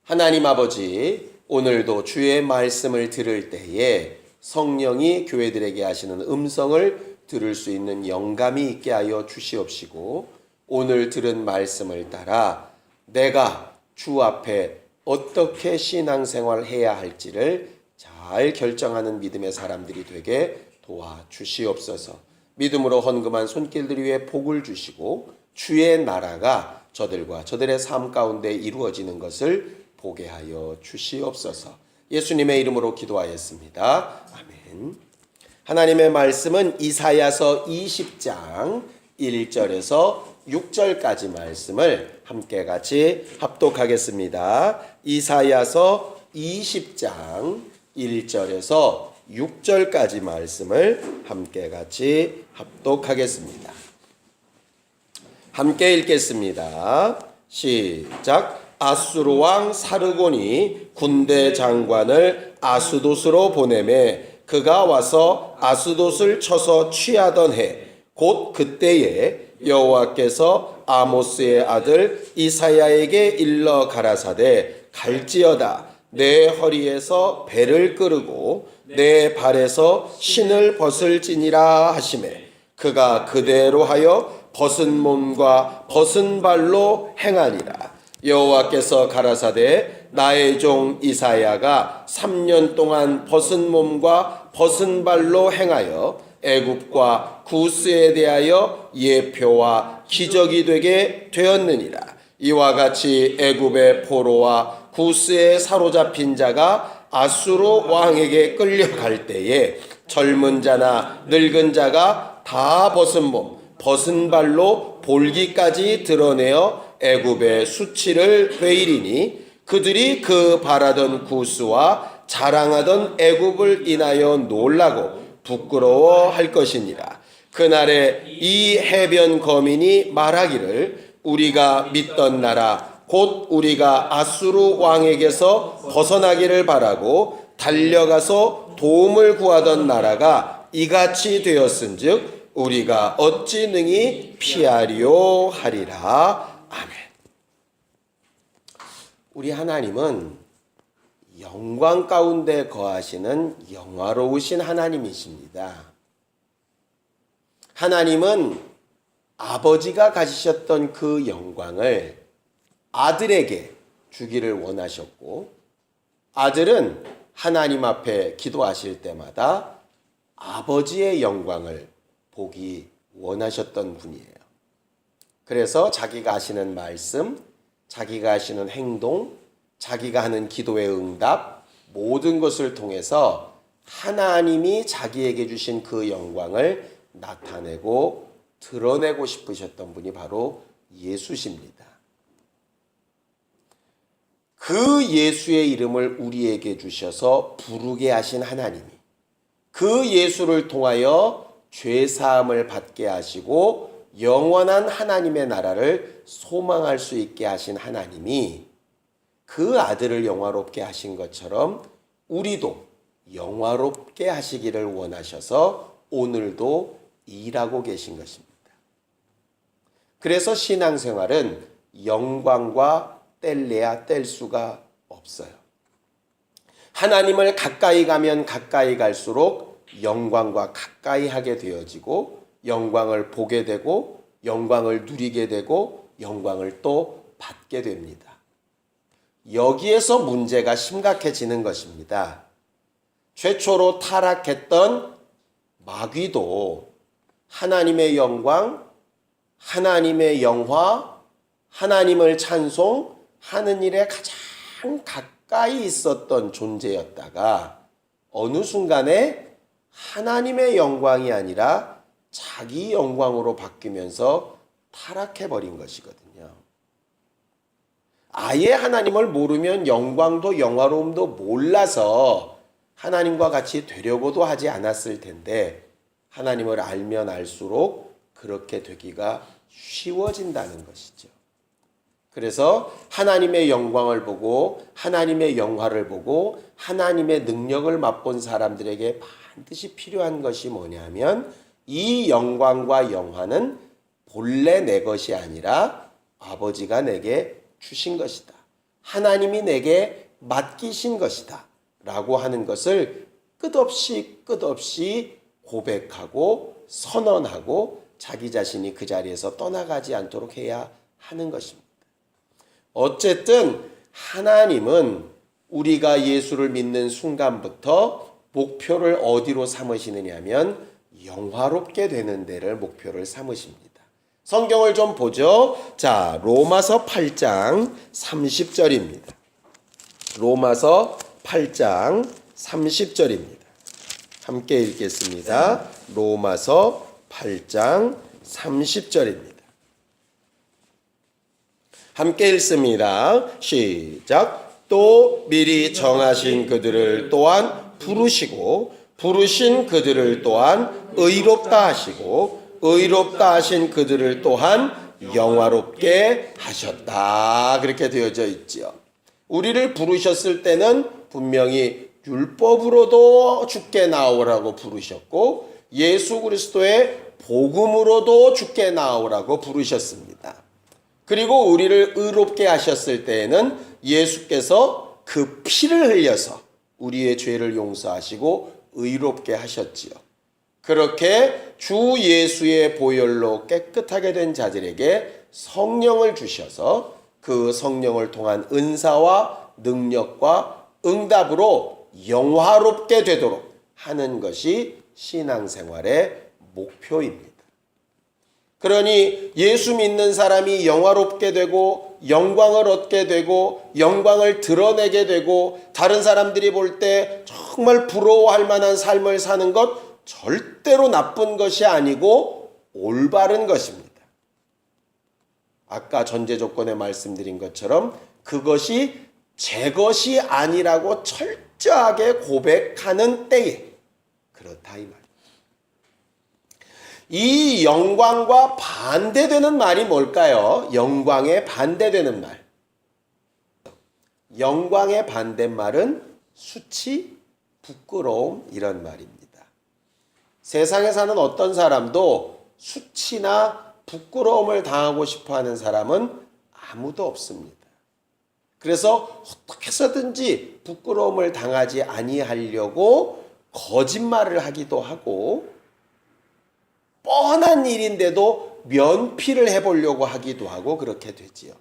하나님 아버지, 오늘도 주의 말씀을 들을 때에 성령이 교회들에게 하시는 음성을 들을 수 있는 영감이 있게 하여 주시옵시고, 오늘 들은 말씀을 따라 내가 주 앞에 어떻게 신앙생활을 해야 할지를 잘 결정하는 믿음의 사람들이 되게 도와주시옵소서. 믿음으로 헌금한 손길들 위에 복을 주시고 주의 나라가 저들과 저들의 삶 가운데 이루어지는 것을 보게 하여 주시옵소서. 예수님의 이름으로 기도하였습니다. 아멘. 하나님의 말씀은 이사야서 20장 1절에서 6절까지 말씀을 함께 같이 합독하겠습니다. 이사야서 20장 1절에서 6절까지 말씀을 함께 같이 합독하겠습니다. 함께 읽겠습니다. 시작. 아수르 왕 사르곤이 군대 장관을 아스돗으로 보내매 그가 와서 아스돗을 쳐서 취하던 해 곧 그때에 여호와께서 아모스의 아들 이사야에게 일러 가라사대 갈지어다 내 허리에서 배를 끄르고 내 발에서 신을 벗을지니라 하시매 그가 그대로 하여 벗은 몸과 벗은 발로 행하니라. 여호와께서 가라사대 나의 종 이사야가 3년 동안 벗은 몸과 벗은 발로 행하여 애굽과 구스에 대하여 예표와 기적이 되게 되었느니라. 이와 같이 애굽의 포로와 구스에 사로잡힌 자가 아수르 왕에게 끌려갈 때에 젊은 자나 늙은 자가 다 벗은 몸 벗은 발로 볼기까지 드러내어 애굽의 수치를 베이리니 그들이 그 바라던 구스와 자랑하던 애굽을 인하여 놀라고 부끄러워할 것이니라. 그날에 이 해변 거민이 말하기를 우리가 믿던 나라 곧 우리가 아수르 왕에게서 벗어나기를 바라고 달려가서 도움을 구하던 나라가 이같이 되었은즉 우리가 어찌 능히 피하리요 하리라. 아멘. 우리 하나님은 영광 가운데 거하시는 영화로우신 하나님이십니다. 하나님은 아버지가 가지셨던 그 영광을 아들에게 주기를 원하셨고, 아들은 하나님 앞에 기도하실 때마다 아버지의 영광을 보기 원하셨던 분이에요. 그래서 자기가 하시는 말씀, 자기가 하시는 행동, 자기가 하는 기도의 응답, 모든 것을 통해서 하나님이 자기에게 주신 그 영광을 나타내고 드러내고 싶으셨던 분이 바로 예수십니다. 그 예수의 이름을 우리에게 주셔서 부르게 하신 하나님이, 그 예수를 통하여 죄사함을 받게 하시고 영원한 하나님의 나라를 소망할 수 있게 하신 하나님이 그 아들을 영화롭게 하신 것처럼 우리도 영화롭게 하시기를 원하셔서 오늘도 일하고 계신 것입니다. 그래서 신앙생활은 영광과 뗄래야 뗄 수가 없어요. 하나님을 가까이 가면 가까이 갈수록 영광과 가까이 하게 되어지고 영광을 보게 되고 영광을 누리게 되고 영광을 또 받게 됩니다. 여기에서 문제가 심각해지는 것입니다. 최초로 타락했던 마귀도 하나님의 영광, 하나님의 영화, 하나님을 찬송하는 일에 가장 가까이 있었던 존재였다가 어느 순간에 하나님의 영광이 아니라 자기 영광으로 바뀌면서 타락해버린 것이거든요. 아예 하나님을 모르면 영광도 영화로움도 몰라서 하나님과 같이 되려고도 하지 않았을 텐데 하나님을 알면 알수록 그렇게 되기가 쉬워진다는 것이죠. 그래서 하나님의 영광을 보고 하나님의 영화를 보고 하나님의 능력을 맛본 사람들에게 반드시 필요한 것이 뭐냐면 이 영광과 영화는 본래 내 것이 아니라 아버지가 내게 주신 것이다. 하나님이 내게 맡기신 것이다 라고 하는 것을 끝없이 고백하고 선언하고 자기 자신이 그 자리에서 떠나가지 않도록 해야 하는 것입니다. 어쨌든 하나님은 우리가 예수를 믿는 순간부터 목표를 어디로 삼으시느냐 하면 영화롭게 되는 데를 목표를 삼으십니다. 성경을 좀 보죠. 자, 로마서 8장 30절입니다. 로마서 8장 30절입니다. 함께 읽겠습니다. 로마서 8장 30절입니다. 함께 읽습니다. 시작. 또 미리 정하신 그들을 또한 부르시고 부르신 그들을 또한 의롭다 하시고 의롭다 하신 그들을 또한 영화롭게 하셨다. 그렇게 되어져 있지요. 우리를 부르셨을 때는 분명히 율법으로도 주께 나오라고 부르셨고 예수 그리스도의 복음으로도 주께 나오라고 부르셨습니다. 그리고 우리를 의롭게 하셨을 때에는 예수께서 그 피를 흘려서 우리의 죄를 용서하시고 의롭게 하셨지요. 그렇게 주 예수의 보혈로 깨끗하게 된 자들에게 성령을 주셔서 그 성령을 통한 은사와 능력과 응답으로 영화롭게 되도록 하는 것이 신앙생활의 목표입니다. 그러니 예수 믿는 사람이 영화롭게 되고 영광을 얻게 되고 영광을 드러내게 되고 다른 사람들이 볼 때 정말 부러워할 만한 삶을 사는 것 절대로 나쁜 것이 아니고 올바른 것입니다. 아까 전제 조건에 말씀드린 것처럼 그것이 제 것이 아니라고 철저하게 고백하는 때에 그렇다 이 말입니다. 이 영광과 반대되는 말이 뭘까요? 영광에 반대되는 말. 영광의 반대말은 수치, 부끄러움 이런 말입니다. 세상에 사는 어떤 사람도 수치나 부끄러움을 당하고 싶어하는 사람은 아무도 없습니다. 그래서 어떻게 해서든지 부끄러움을 당하지 아니하려고 거짓말을 하기도 하고 뻔한 일인데도 면피를 해보려고 하기도 하고 그렇게 되지요.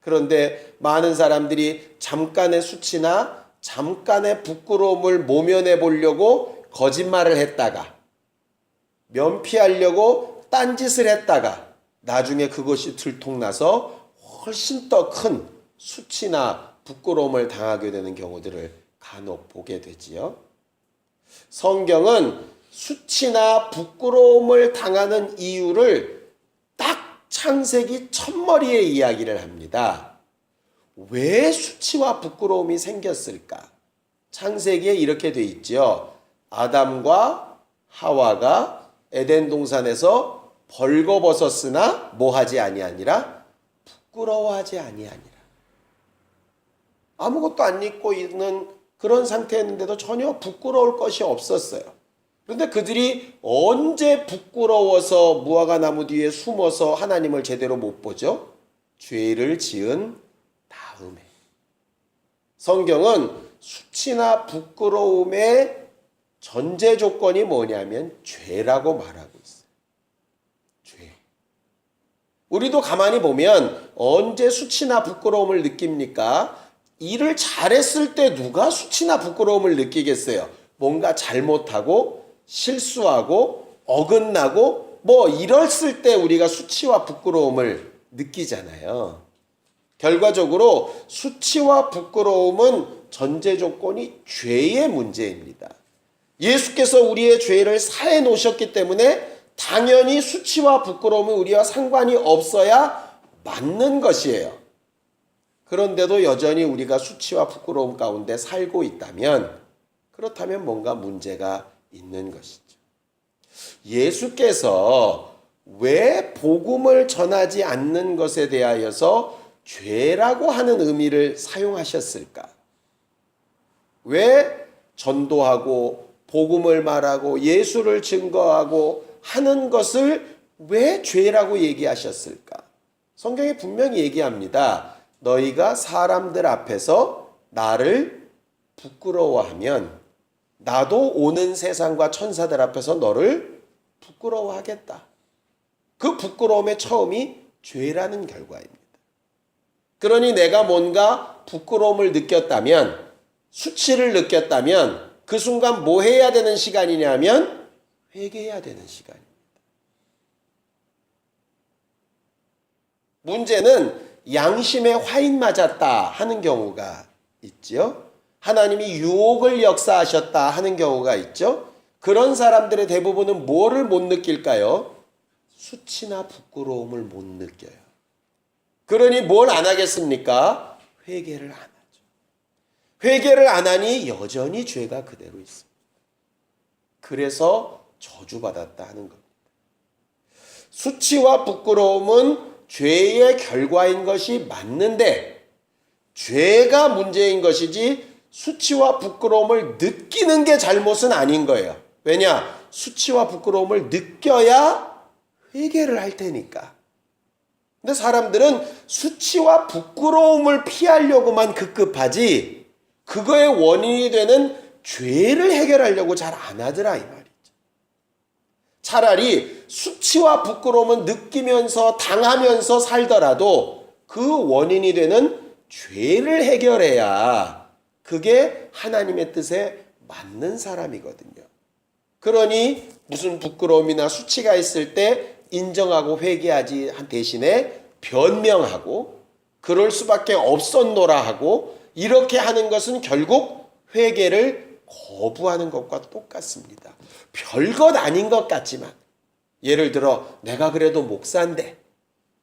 그런데 많은 사람들이 잠깐의 수치나 잠깐의 부끄러움을 모면해 보려고 거짓말을 했다가 면피하려고 딴짓을 했다가 나중에 그것이 들통나서 훨씬 더 큰 수치나 부끄러움을 당하게 되는 경우들을 간혹 보게 되지요. 성경은 수치나 부끄러움을 당하는 이유를 딱 창세기 첫머리에 이야기를 합니다. 왜 수치와 부끄러움이 생겼을까? 창세기에 이렇게 돼 있죠. 아담과 하와가 에덴 동산에서 벌거벗었으나 뭐하지 아니하니라? 부끄러워하지 아니하니라. 아무것도 안 입고 있는 그런 상태였는데도 전혀 부끄러울 것이 없었어요. 그런데 그들이 언제 부끄러워서 무화과 나무 뒤에 숨어서 하나님을 제대로 못 보죠? 죄를 지은 다음에. 성경은 수치나 부끄러움의 전제 조건이 뭐냐면 죄라고 말하고 있어요. 죄. 우리도 가만히 보면 언제 수치나 부끄러움을 느낍니까? 일을 잘했을 때 누가 수치나 부끄러움을 느끼겠어요? 뭔가 잘못하고 실수하고 어긋나고 뭐 이랬을 때 우리가 수치와 부끄러움을 느끼잖아요. 결과적으로 수치와 부끄러움은 전제 조건이 죄의 문제입니다. 예수께서 우리의 죄를 사해 놓으셨기 때문에 당연히 수치와 부끄러움은 우리와 상관이 없어야 맞는 것이에요. 그런데도 여전히 우리가 수치와 부끄러움 가운데 살고 있다면 그렇다면 뭔가 문제가 있는 것이죠. 예수께서 왜 복음을 전하지 않는 것에 대하여서 죄라고 하는 의미를 사용하셨을까? 왜 전도하고 복음을 말하고 예수를 증거하고 하는 것을 왜 죄라고 얘기하셨을까? 성경이 분명히 얘기합니다. 너희가 사람들 앞에서 나를 부끄러워하면 나도 오는 세상과 천사들 앞에서 너를 부끄러워하겠다. 그 부끄러움의 처음이 죄라는 결과입니다. 그러니 내가 뭔가 부끄러움을 느꼈다면, 수치를 느꼈다면 그 순간 뭐 해야 되는 시간이냐면 회개해야 되는 시간입니다. 문제는 양심에 화인 맞았다 하는 경우가 있죠. 하나님이 유혹을 역사하셨다 하는 경우가 있죠. 그런 사람들의 대부분은 뭐를 못 느낄까요? 수치나 부끄러움을 못 느껴요. 그러니 뭘 안 하겠습니까? 회개를 안 하죠. 회개를 안 하니 여전히 죄가 그대로 있습니다. 그래서 저주받았다 하는 겁니다. 수치와 부끄러움은 죄의 결과인 것이 맞는데 죄가 문제인 것이지 수치와 부끄러움을 느끼는 게 잘못은 아닌 거예요. 왜냐? 수치와 부끄러움을 느껴야 회개를 할 테니까. 근데 사람들은 수치와 부끄러움을 피하려고만 급급하지 그거의 원인이 되는 죄를 해결하려고 잘 안 하더라 이 말이죠. 차라리 수치와 부끄러움은 느끼면서 당하면서 살더라도 그 원인이 되는 죄를 해결해야 그게 하나님의 뜻에 맞는 사람이거든요. 그러니 무슨 부끄러움이나 수치가 있을 때 인정하고 회개하지 대신에 변명하고 그럴 수밖에 없었노라 하고 이렇게 하는 것은 결국 회개를 거부하는 것과 똑같습니다. 별것 아닌 것 같지만 예를 들어 내가 그래도 목사인데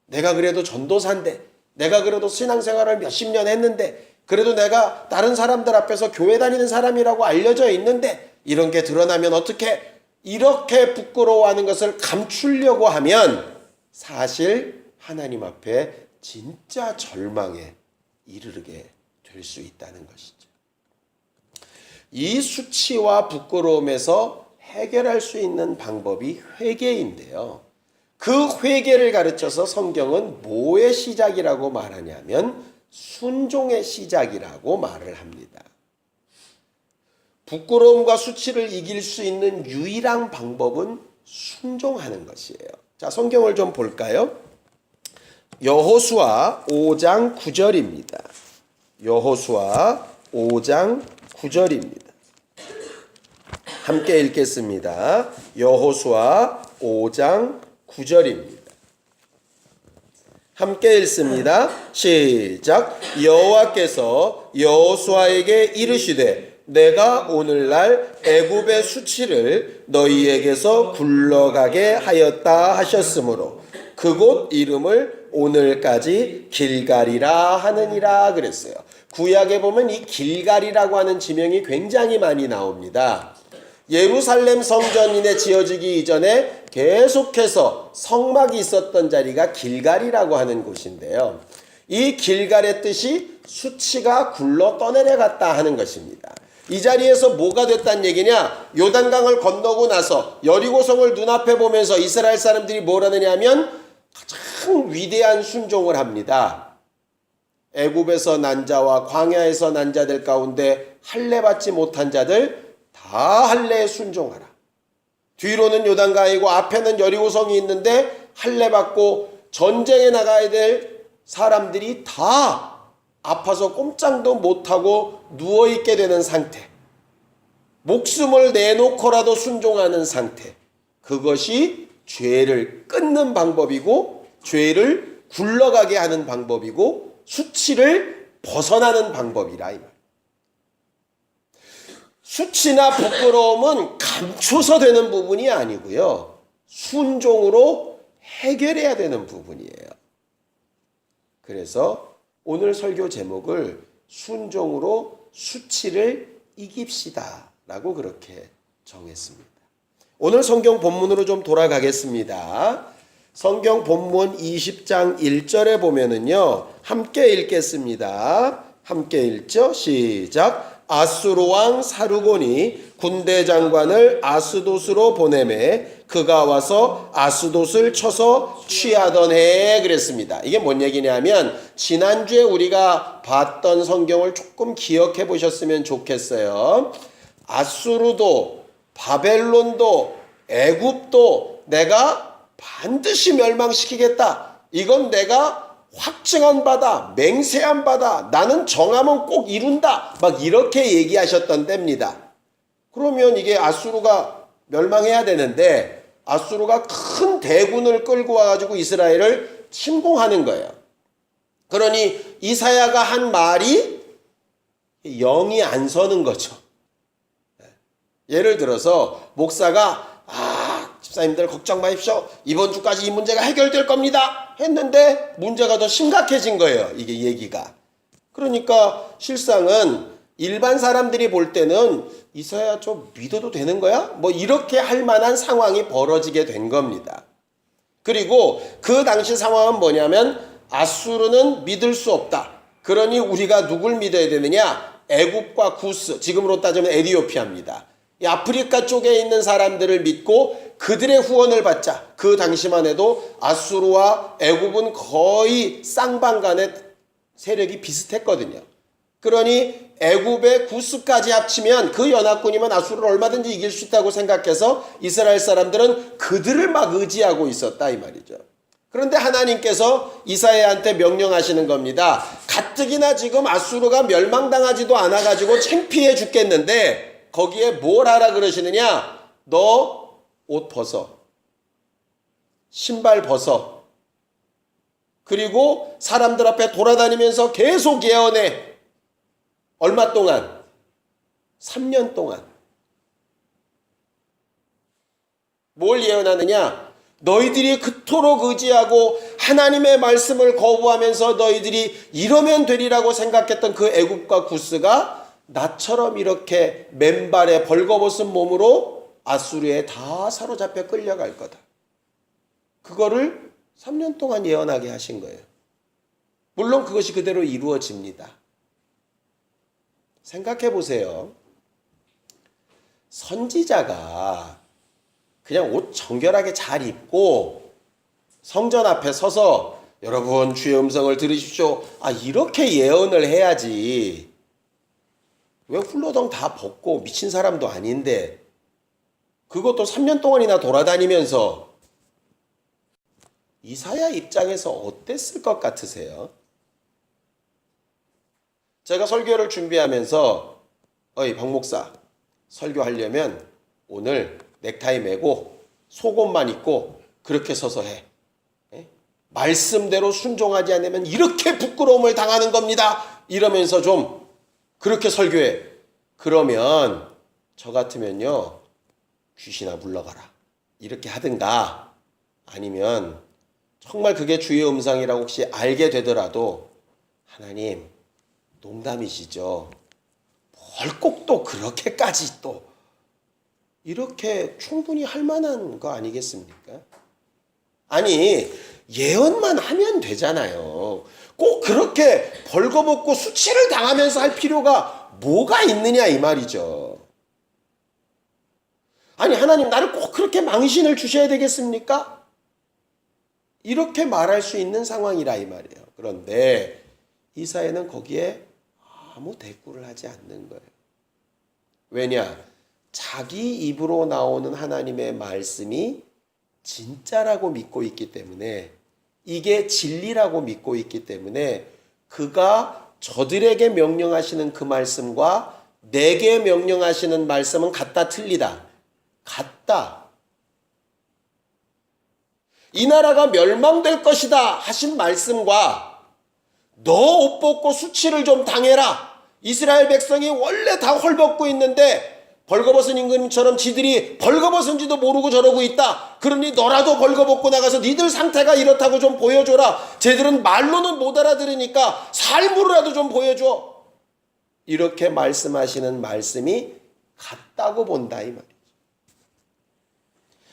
내가 그래도 전도사인데 내가 그래도 신앙생활을 몇십 년 했는데 그래도 내가 다른 사람들 앞에서 교회 다니는 사람이라고 알려져 있는데 이런 게 드러나면 어떻게 이렇게 부끄러워하는 것을 감추려고 하면 사실 하나님 앞에 진짜 절망에 이르게 될 수 있다는 것이죠. 이 수치와 부끄러움에서 해결할 수 있는 방법이 회개인데요. 그 회개를 가르쳐서 성경은 뭐의 시작이라고 말하냐면 순종의 시작이라고 말을 합니다. 부끄러움과 수치를 이길 수 있는 유일한 방법은 순종하는 것이에요. 자, 성경을 좀 볼까요? 여호수아 5장 9절입니다. 여호수아 5장 9절입니다. 함께 읽겠습니다. 여호수아 5장 9절입니다. 함께 읽습니다. 시작. 여호와께서 여호수아에게 이르시되 내가 오늘날 애굽의 수치를 너희에게서 굴러가게 하였다 하셨으므로 그곳 이름을 오늘까지 길갈이라 하느니라 그랬어요. 구약에 보면 이 길갈이라고 하는 지명이 굉장히 많이 나옵니다. 예루살렘 성전이 지어지기 이전에 계속해서 성막이 있었던 자리가 길갈이라고 하는 곳인데요. 이 길갈의 뜻이 수치가 굴러 떠내려갔다 하는 것입니다. 이 자리에서 뭐가 됐다는 얘기냐? 요단강을 건너고 나서 여리고성을 눈앞에 보면서 이스라엘 사람들이 뭘 하느냐 하면 가장 위대한 순종을 합니다. 애굽에서 난 자와 광야에서 난 자들 가운데 할례 받지 못한 자들 다 할례에 순종하라. 뒤로는 요단강이고 앞에는 여리고성이 있는데 할례 받고 전쟁에 나가야 될 사람들이 다 아파서 꼼짝도 못하고 누워있게 되는 상태. 목숨을 내놓고라도 순종하는 상태. 그것이 죄를 끊는 방법이고 죄를 굴러가게 하는 방법이고 수치를 벗어나는 방법이라 이 말. 수치나 부끄러움은 감춰서 되는 부분이 아니고요. 순종으로 해결해야 되는 부분이에요. 그래서 오늘 설교 제목을 순종으로 수치를 이깁시다 라고 그렇게 정했습니다. 오늘 성경 본문으로 좀 돌아가겠습니다. 성경 본문 20장 1절에 보면은요. 함께 읽겠습니다. 함께 읽죠. 시작. 아수르 왕 사르곤이 군대 장관을 아스도스로 보내매 그가 와서 아스돗을 쳐서 취하던 해에 그랬습니다. 이게 뭔 얘기냐면 지난주에 우리가 봤던 성경을 조금 기억해 보셨으면 좋겠어요. 아수르도 바벨론도 애굽도 내가 반드시 멸망시키겠다. 이건 내가 확증한 바다, 맹세한 바다, 나는 정하면 꼭 이룬다. 막 이렇게 얘기하셨던 때입니다. 그러면 이게 아수르가 멸망해야 되는데 아수르가 큰 대군을 끌고 와가지고 이스라엘을 침공하는 거예요. 그러니 이사야가 한 말이 영이 안 서는 거죠. 예를 들어서 목사가 집사님들 걱정 마십시오. 이번 주까지 이 문제가 해결될 겁니다. 했는데 문제가 더 심각해진 거예요. 이게 얘기가. 그러니까 실상은 일반 사람들이 볼 때는 이사야 좀 믿어도 되는 거야? 뭐 이렇게 할 만한 상황이 벌어지게 된 겁니다. 그리고 그 당시 상황은 뭐냐면 아수르는 믿을 수 없다. 그러니 우리가 누굴 믿어야 되느냐? 애굽과 구스, 지금으로 따지면 에티오피아입니다. 이 아프리카 쪽에 있는 사람들을 믿고 그들의 후원을 받자. 그 당시만 해도 아수르와 애굽은 거의 쌍방간의 세력이 비슷했거든요. 그러니 애굽의 구스까지 합치면 그 연합군이면 아수르를 얼마든지 이길 수 있다고 생각해서 이스라엘 사람들은 그들을 막 의지하고 있었다 이 말이죠. 그런데 하나님께서 이사야한테 명령하시는 겁니다. 가뜩이나 지금 아수르가 멸망당하지도 않아가지고 창피해 죽겠는데 거기에 뭘 하라 그러시느냐? 너 옷 벗어. 신발 벗어. 그리고 사람들 앞에 돌아다니면서 계속 예언해. 얼마 동안? 3년 동안. 뭘 예언하느냐? 너희들이 그토록 의지하고 하나님의 말씀을 거부하면서 너희들이 이러면 되리라고 생각했던 그 애굽과 구스가 나처럼 이렇게 맨발에 벌거벗은 몸으로 아수르에 다 사로잡혀 끌려갈 거다. 그거를 3년 동안 예언하게 하신 거예요. 물론 그것이 그대로 이루어집니다. 생각해 보세요. 선지자가 그냥 옷 정결하게 잘 입고 성전 앞에 서서 여러분 주의 음성을 들으십시오. 이렇게 예언을 해야지. 왜 훌러덩 다 벗고 미친 사람도 아닌데 그것도 3년 동안이나 돌아다니면서 이사야 입장에서 어땠을 것 같으세요? 제가 설교를 준비하면서 박 목사 설교하려면 오늘 넥타이 매고 속옷만 입고 그렇게 서서 해. 말씀대로 순종하지 않으면 이렇게 부끄러움을 당하는 겁니다. 이러면서 좀 그렇게 설교해. 그러면 저 같으면요. 귀신아 물러가라. 이렇게 하든가 아니면 정말 그게 주의 음성이라고 혹시 알게 되더라도 하나님 농담이시죠. 뭘 꼭 또 그렇게까지 또 이렇게 충분히 할 만한 거 아니겠습니까? 아니 예언만 하면 되잖아요. 꼭 그렇게 벌거벗고 수치를 당하면서 할 필요가 뭐가 있느냐 이 말이죠. 아니 하나님 나를 꼭 그렇게 망신을 주셔야 되겠습니까? 이렇게 말할 수 있는 상황이라 이 말이에요. 그런데 이사야는 거기에 아무 대꾸를 하지 않는 거예요. 왜냐? 자기 입으로 나오는 하나님의 말씀이 진짜라고 믿고 있기 때문에 이게 진리라고 믿고 있기 때문에 그가 저들에게 명령하시는 그 말씀과 내게 명령하시는 말씀은 같다 틀리다. 같다. 이 나라가 멸망될 것이다 하신 말씀과 너 옷 벗고 수치를 좀 당해라. 이스라엘 백성이 원래 다 헐벗고 있는데 벌거벗은 임금처럼 지들이 벌거벗은지도 모르고 저러고 있다. 그러니 너라도 벌거벗고 나가서 니들 상태가 이렇다고 좀 보여줘라. 쟤들은 말로는 못 알아들으니까 삶으로라도 좀 보여줘. 이렇게 말씀하시는 말씀이 같다고 본다 이 말이죠.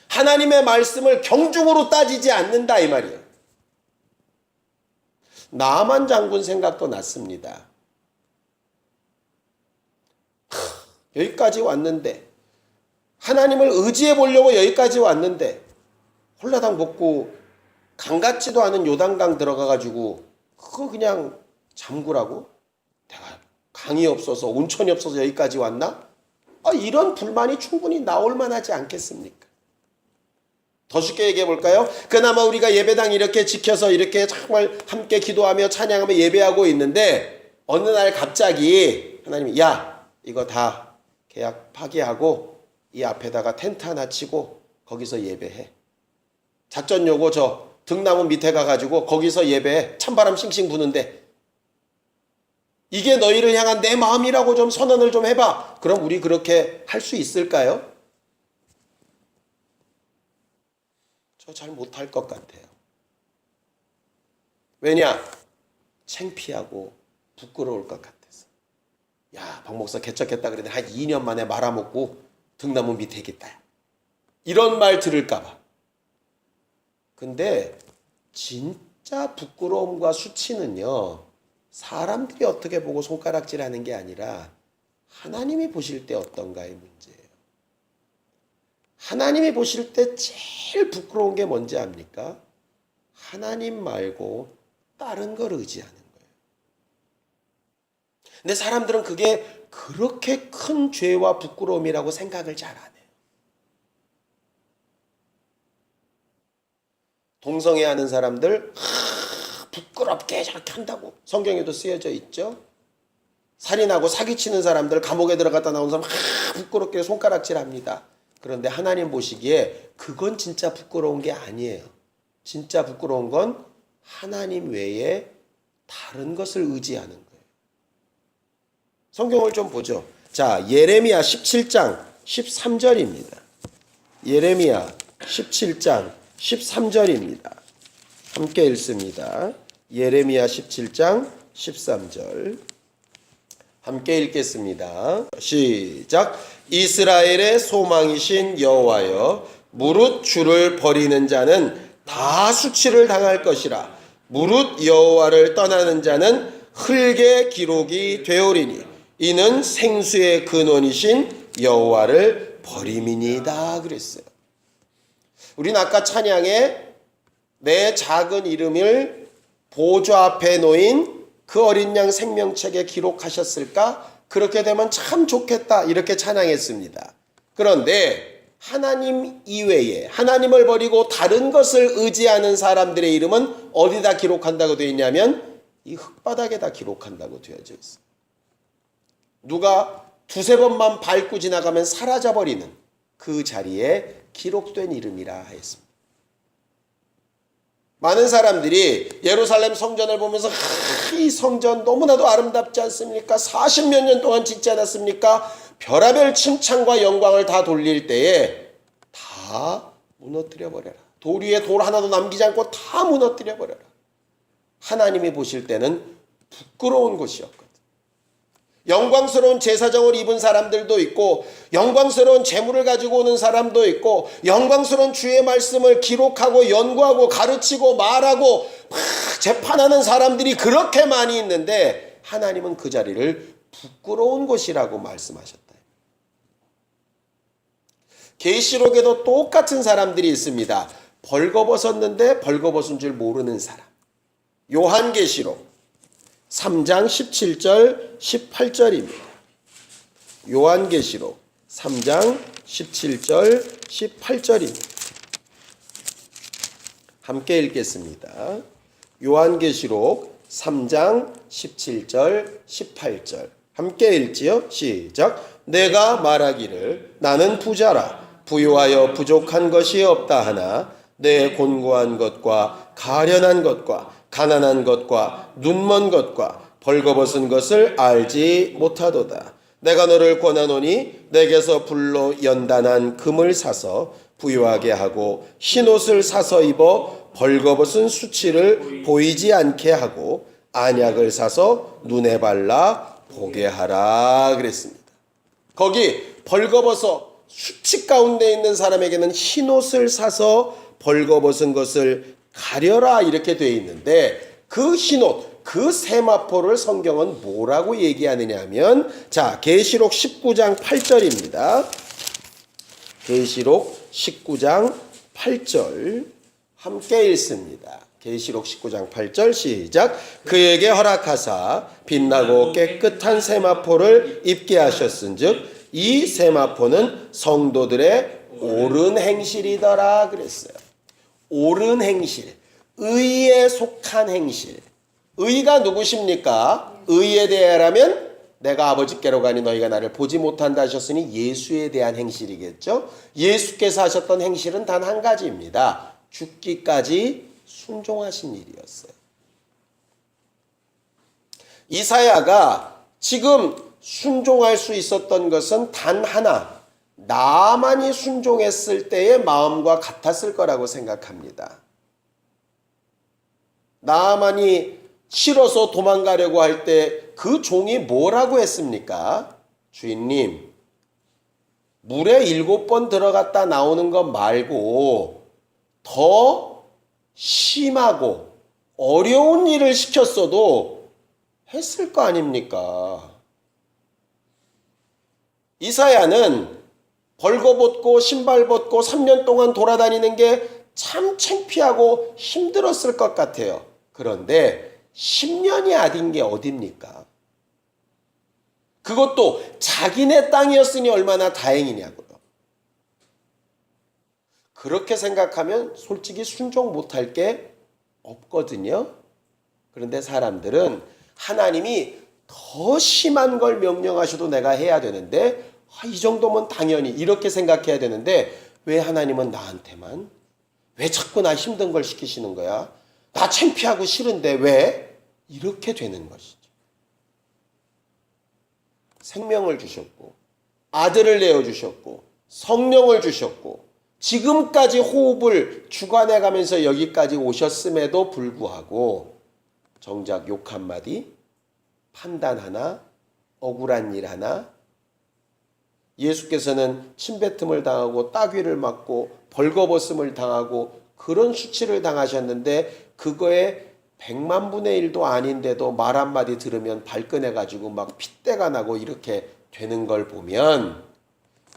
하나님의 말씀을 경중으로 따지지 않는다 이 말이에요. 나만 장군 생각도 났습니다. 여기까지 왔는데 하나님을 의지해 보려고 여기까지 왔는데 홀라당 먹고 강 같지도 않은 요단강 들어가가지고 그거 그냥 잠그라고? 내가 강이 없어서 온천이 없어서 여기까지 왔나? 이런 불만이 충분히 나올 만하지 않겠습니까? 더 쉽게 얘기해 볼까요? 그나마 우리가 예배당 이렇게 지켜서 이렇게 정말 함께 기도하며 찬양하며 예배하고 있는데 어느 날 갑자기 하나님이 야 이거 다 계약 파기하고 이 앞에다가 텐트 하나 치고 거기서 예배해. 작전 요구 저 등나무 밑에 가가지고 거기서 예배해. 찬바람 싱싱 부는데 이게 너희를 향한 내 마음이라고 좀 선언을 좀 해봐. 그럼 우리 그렇게 할 수 있을까요? 저 잘 못할 것 같아요. 왜냐? 창피하고 부끄러울 것 같아서. 야, 박 목사 개척했다 그랬는데 한 2년 만에 말아먹고 등나무 밑에 있겠다. 이런 말 들을까 봐. 근데 진짜 부끄러움과 수치는요. 사람들이 어떻게 보고 손가락질하는 게 아니라 하나님이 보실 때 어떤가의 문제예요. 하나님이 보실 때 제일 부끄러운 게 뭔지 압니까? 하나님 말고 다른 걸 의지하는 거예요. 근데 사람들은 그게 그렇게 큰 죄와 부끄러움이라고 생각을 잘 안 해요. 동성애하는 사람들 부끄럽게 저렇게 한다고 성경에도 쓰여져 있죠. 살인하고 사기치는 사람들 감옥에 들어갔다 나온 사람 부끄럽게 손가락질합니다. 그런데 하나님 보시기에 그건 진짜 부끄러운 게 아니에요. 진짜 부끄러운 건 하나님 외에 다른 것을 의지하는 거예요. 성경을 좀 보죠. 자, 예레미야 17장 13절입니다. 예레미야 17장 13절입니다. 함께 읽습니다. 예레미야 17장 13절 함께 읽겠습니다. 시작. 이스라엘의 소망이신 여호와여 무릇 주를 버리는 자는 다 수치를 당할 것이라. 무릇 여호와를 떠나는 자는 흙의 기록이 되오리니 이는 생수의 근원이신 여호와를 버림이니이다 그랬어요. 우린 아까 찬양에 내 작은 이름을 보좌 앞에 놓인 그 어린 양 생명책에 기록하셨을까? 그렇게 되면 참 좋겠다 이렇게 찬양했습니다. 그런데 하나님 이외에 하나님을 버리고 다른 것을 의지하는 사람들의 이름은 어디다 기록한다고 되어 있냐면 이 흙바닥에다 기록한다고 되어져 있어요. 누가 두세 번만 밟고 지나가면 사라져버리는 그 자리에 기록된 이름이라 했습니다. 많은 사람들이 예루살렘 성전을 보면서 이 성전 너무나도 아름답지 않습니까? 40몇 년 동안 짓지 않았습니까? 별하별 칭찬과 영광을 다 돌릴 때에 다 무너뜨려 버려라. 돌 위에 돌 하나도 남기지 않고 다 무너뜨려 버려라. 하나님이 보실 때는 부끄러운 곳이었거든. 영광스러운 제사정을 입은 사람들도 있고 영광스러운 재물을 가지고 오는 사람도 있고 영광스러운 주의 말씀을 기록하고 연구하고 가르치고 말하고 막 재판하는 사람들이 그렇게 많이 있는데 하나님은 그 자리를 부끄러운 곳이라고 말씀하셨다. 계시록에도 똑같은 사람들이 있습니다. 벌거벗었는데 벌거벗은 줄 모르는 사람. 요한계시록 3장 17절 18절입니다. 요한계시록 3장 17절 18절입니다. 함께 읽겠습니다. 요한계시록 3장 17절 18절 함께 읽지요. 시작. 내가 말하기를 나는 부자라 부유하여 부족한 것이 없다 하나 내 곤고한 것과 가련한 것과 가난한 것과 눈먼 것과 벌거벗은 것을 알지 못하도다. 내가 너를 권하노니 내게서 불로 연단한 금을 사서 부유하게 하고 흰옷을 사서 입어 벌거벗은 수치를 보이지 않게 하고 안약을 사서 눈에 발라 보게 하라 그랬습니다. 거기 벌거벗어 수치 가운데 있는 사람에게는 흰옷을 사서 벌거벗은 것을 가려라 이렇게 되어 있는데 그 흰옷, 그 세마포를 성경은 뭐라고 얘기하느냐 하면 자 계시록 19장 8절입니다. 계시록 19장 8절 함께 읽습니다. 계시록 19장 8절 시작. 그에게 허락하사 빛나고 깨끗한 세마포를 입게 하셨은즉 이 세마포는 성도들의 옳은 행실이더라 그랬어요. 옳은 행실, 의에 속한 행실. 의가 누구십니까? 의에 대하라면 내가 아버지께로 가니 너희가 나를 보지 못한다 하셨으니 예수에 대한 행실이겠죠. 예수께서 하셨던 행실은 단 한 가지입니다. 죽기까지 순종하신 일이었어요. 이사야가 지금 순종할 수 있었던 것은 단 하나, 나만이 순종했을 때의 마음과 같았을 거라고 생각합니다. 나만이 싫어서 도망가려고 할 때 그 종이 뭐라고 했습니까? 주인님, 물에 7번 들어갔다 나오는 것 말고 더 심하고 어려운 일을 시켰어도 했을 거 아닙니까? 이사야는 벌거벗고 신발 벗고 3년 동안 돌아다니는 게 참 창피하고 힘들었을 것 같아요. 그런데 10년이 아딘 게 어딥니까? 그것도 자기네 땅이었으니 얼마나 다행이냐고요. 그렇게 생각하면 솔직히 순종 못할 게 없거든요. 그런데 사람들은 하나님이 더 심한 걸 명령하셔도 내가 해야 되는데 이 정도면 당연히 이렇게 생각해야 되는데 왜 하나님은 나한테만? 왜 자꾸 나 힘든 걸 시키시는 거야? 나 창피하고 싫은데 왜? 이렇게 되는 것이죠. 생명을 주셨고 아들을 내어주셨고 성령을 주셨고 지금까지 호흡을 주관해가면서 여기까지 오셨음에도 불구하고 정작 욕 한마디, 판단 하나, 억울한 일 하나, 예수께서는 침뱉음을 당하고 따귀를 맞고 벌거벗음을 당하고 그런 수치를 당하셨는데 그거에 100만 분의 1도 아닌데도 말 한마디 들으면 발끈해가지고 막 핏대가 나고 이렇게 되는 걸 보면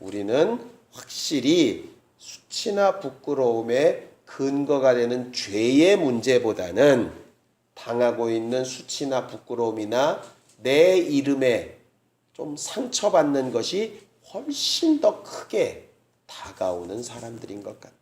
우리는 확실히 수치나 부끄러움의 근거가 되는 죄의 문제보다는 당하고 있는 수치나 부끄러움이나 내 이름에 좀 상처받는 것이 훨씬 더 크게 다가오는 사람들인 것 같아요.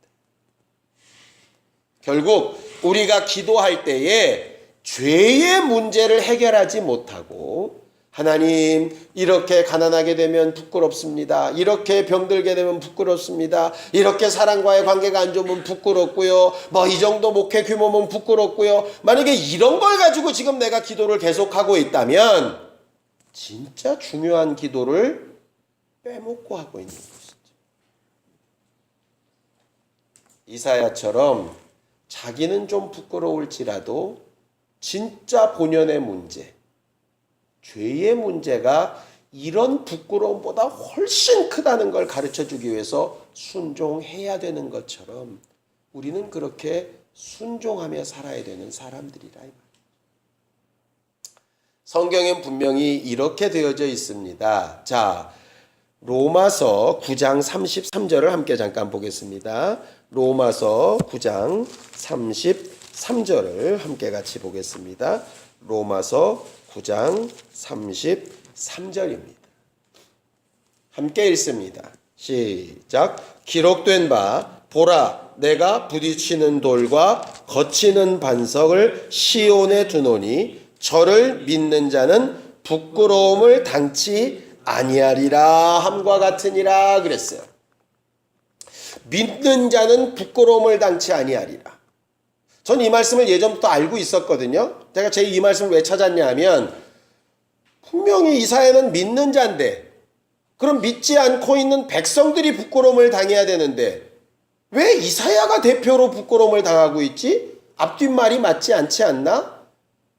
결국 우리가 기도할 때에 죄의 문제를 해결하지 못하고 하나님 이렇게 가난하게 되면 부끄럽습니다. 이렇게 병들게 되면 부끄럽습니다. 이렇게 사람과의 관계가 안 좋으면 부끄럽고요. 뭐 이 정도 목회 규모면 부끄럽고요. 만약에 이런 걸 가지고 지금 내가 기도를 계속하고 있다면 진짜 중요한 기도를 빼먹고 하고 있는 것이죠. 이사야처럼 자기는 좀 부끄러울지라도 진짜 본연의 문제, 죄의 문제가 이런 부끄러움보다 훨씬 크다는 걸 가르쳐주기 위해서 순종해야 되는 것처럼 우리는 그렇게 순종하며 살아야 되는 사람들이라. 성경엔 분명히 이렇게 되어져 있습니다. 자, 로마서 9장 33절을 함께 잠깐 보겠습니다. 로마서 9장 33절을 함께 같이 보겠습니다. 로마서 9장 33절입니다. 함께 읽습니다. 시작. 기록된 바 보라 내가 부딪히는 돌과 거치는 반석을 시온에 두노니 저를 믿는 자는 부끄러움을 당치 아니하리라 함과 같으니라 그랬어요. 믿는 자는 부끄러움을 당치 아니하리라. 전 이 말씀을 예전부터 알고 있었거든요. 제가 제 이 말씀을 왜 찾았냐 하면 분명히 이사야는 믿는 자인데 그럼 믿지 않고 있는 백성들이 부끄러움을 당해야 되는데 왜 이사야가 대표로 부끄러움을 당하고 있지? 앞뒷말이 맞지 않지 않나?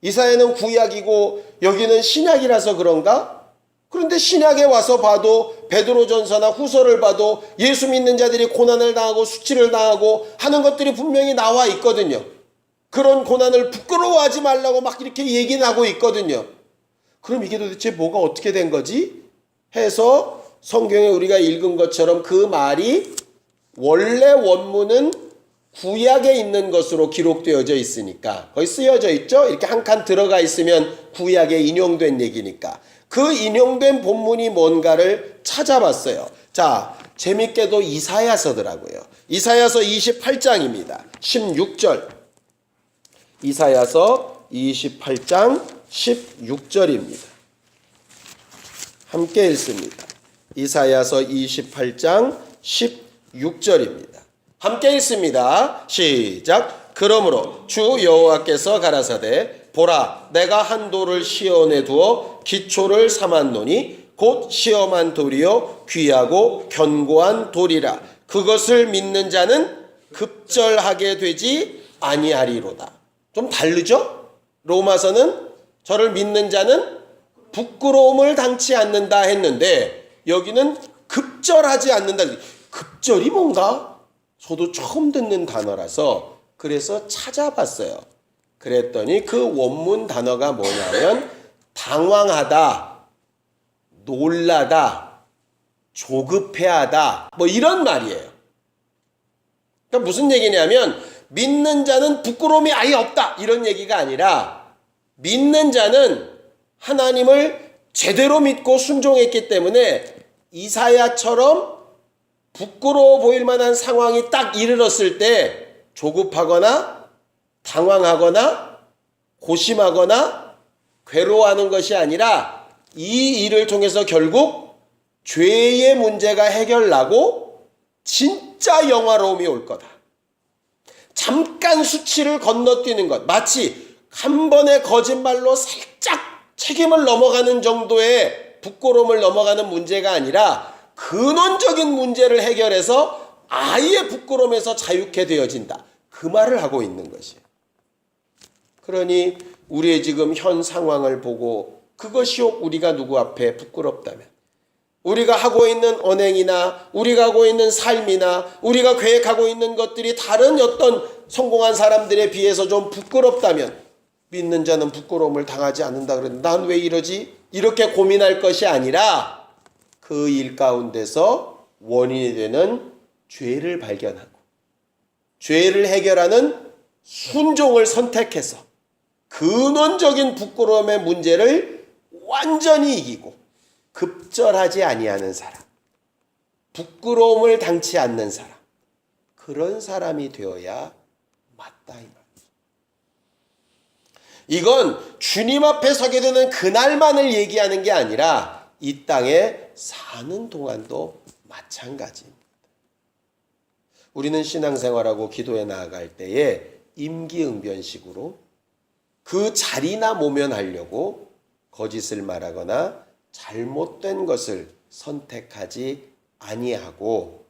이사야는 구약이고 여기는 신약이라서 그런가? 그런데 신약에 와서 봐도 베드로전서나 후서를 봐도 예수 믿는 자들이 고난을 당하고 수치를 당하고 하는 것들이 분명히 나와 있거든요. 그런 고난을 부끄러워하지 말라고 막 이렇게 얘기는 하고 있거든요. 그럼 이게 도대체 뭐가 어떻게 된 거지? 해서 성경에 우리가 읽은 것처럼 그 말이 원래 원문은 구약에 있는 것으로 기록되어져 있으니까 거기 쓰여져 있죠. 이렇게 한 칸 들어가 있으면 구약에 인용된 얘기니까 그 인용된 본문이 뭔가를 찾아봤어요. 자, 재밌게도 이사야서더라고요. 이사야서 28장입니다. 16절. 이사야서 28장 16절입니다. 함께 읽습니다. 이사야서 28장 16절입니다. 함께 읽습니다. 시작. 그러므로 주 여호와께서 가라사대 보라 내가 한 돌을 시온에 두어 기초를 삼았노니 곧 시험한 돌이요 귀하고 견고한 돌이라 그것을 믿는 자는 급절하게 되지 아니하리로다. 좀 다르죠? 로마서는 저를 믿는 자는 부끄러움을 당치 않는다 했는데 여기는 급절하지 않는다. 급절이 뭔가? 저도 처음 듣는 단어라서 그래서 찾아봤어요. 그랬더니 그 원문 단어가 뭐냐면 당황하다, 놀라다, 조급해하다 뭐 이런 말이에요. 그러니까 무슨 얘기냐면 믿는 자는 부끄러움이 아예 없다 이런 얘기가 아니라 믿는 자는 하나님을 제대로 믿고 순종했기 때문에 이사야처럼 부끄러워 보일 만한 상황이 딱 이르렀을 때 조급하거나 당황하거나 고심하거나 괴로워하는 것이 아니라 이 일을 통해서 결국 죄의 문제가 해결나고 진짜 영화로움이 올 거다. 잠깐 수치를 건너뛰는 것, 마치 한 번의 거짓말로 살짝 책임을 넘어가는 정도의 부끄러움을 넘어가는 문제가 아니라 근원적인 문제를 해결해서 아예 부끄러움에서 자유케 되어진다. 그 말을 하고 있는 것이에요. 그러니 우리의 지금 현 상황을 보고 그것이 우리가 누구 앞에 부끄럽다면 우리가 하고 있는 언행이나 우리가 하고 있는 삶이나 우리가 계획하고 있는 것들이 다른 어떤 성공한 사람들에 비해서 좀 부끄럽다면 믿는 자는 부끄러움을 당하지 않는다 그러는데 난 왜 이러지? 이렇게 고민할 것이 아니라 그 일 가운데서 원인이 되는 죄를 발견하고 죄를 해결하는 순종을 선택해서 근원적인 부끄러움의 문제를 완전히 이기고 급절하지 아니하는 사람, 부끄러움을 당치 않는 사람, 그런 사람이 되어야 맞다 이 말이죠. 이건 주님 앞에 서게 되는 그날만을 얘기하는 게 아니라 이 땅에 사는 동안도 마찬가지입니다. 우리는 신앙생활하고 기도에 나아갈 때에 임기응변식으로 그 자리나 모면하려고 거짓을 말하거나 잘못된 것을 선택하지 아니하고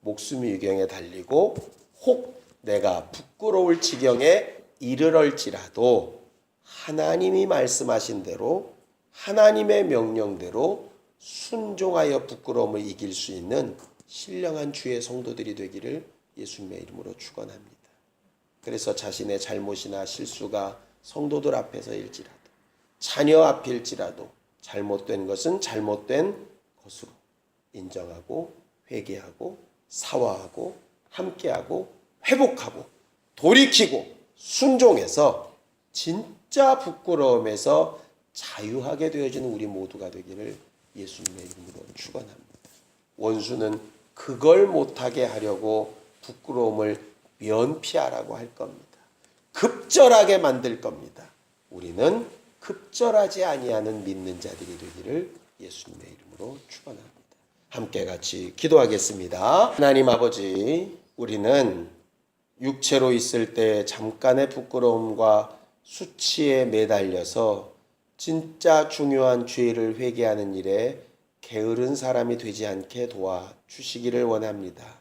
목숨 위경에 달리고 혹 내가 부끄러울 지경에 이르럴지라도 하나님이 말씀하신 대로 하나님의 명령대로 순종하여 부끄러움을 이길 수 있는 신령한 주의 성도들이 되기를 예수님의 이름으로 축원합니다. 그래서 자신의 잘못이나 실수가 성도들 앞에서일지라도 자녀 앞일지라도 잘못된 것은 잘못된 것으로 인정하고 회개하고 사과하고 함께하고 회복하고 돌이키고 순종해서 진짜 부끄러움에서 자유하게 되어지는 우리 모두가 되기를 예수님의 이름으로 축원합니다. 원수는 그걸 못하게 하려고 부끄러움을 면피하라고 할 겁니다. 급절하게 만들 겁니다. 우리는 급절하지 아니하는 믿는 자들이 되기를 예수님의 이름으로 축원합니다. 함께 같이 기도하겠습니다. 하나님 아버지, 우리는 육체로 있을 때 잠깐의 부끄러움과 수치에 매달려서 진짜 중요한 죄를 회개하는 일에 게으른 사람이 되지 않게 도와주시기를 원합니다.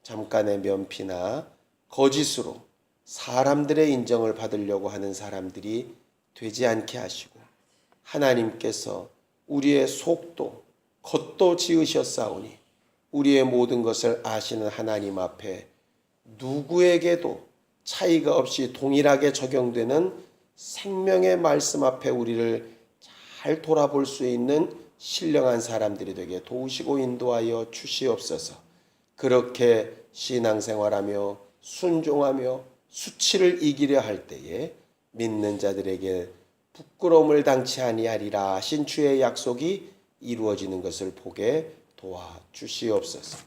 잠깐의 면피나 거짓으로 사람들의 인정을 받으려고 하는 사람들이 되지 않게 하시고 하나님께서 우리의 속도, 겉도 지으셨사오니 우리의 모든 것을 아시는 하나님 앞에 누구에게도 차이가 없이 동일하게 적용되는 생명의 말씀 앞에 우리를 잘 돌아볼 수 있는 신령한 사람들이 되게 도우시고 인도하여 주시옵소서. 그렇게 신앙생활하며 순종하며 수치를 이기려 할 때에 믿는 자들에게 부끄러움을 당치 아니하리라 하신 주의 약속이 이루어지는 것을 보게 도와주시옵소서.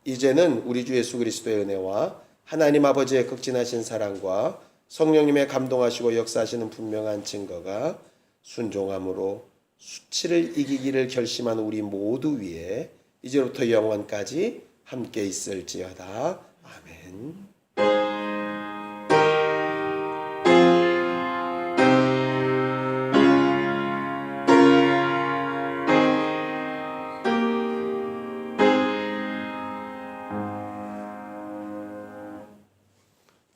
이제는 우리 주 예수 그리스도의 은혜와 하나님 아버지의 극진하신 사랑과 성령님의 감동하시고 역사하시는 분명한 증거가 순종함으로 수치를 이기기를 결심한 우리 모두 위에 이제부터 영원까지 함께 있을지어다. 아멘.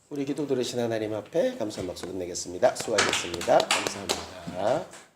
우리 기도 들으신 하나님 앞에 감사한 박수 끝내겠습니다. 수고하셨습니다. 감사합니다.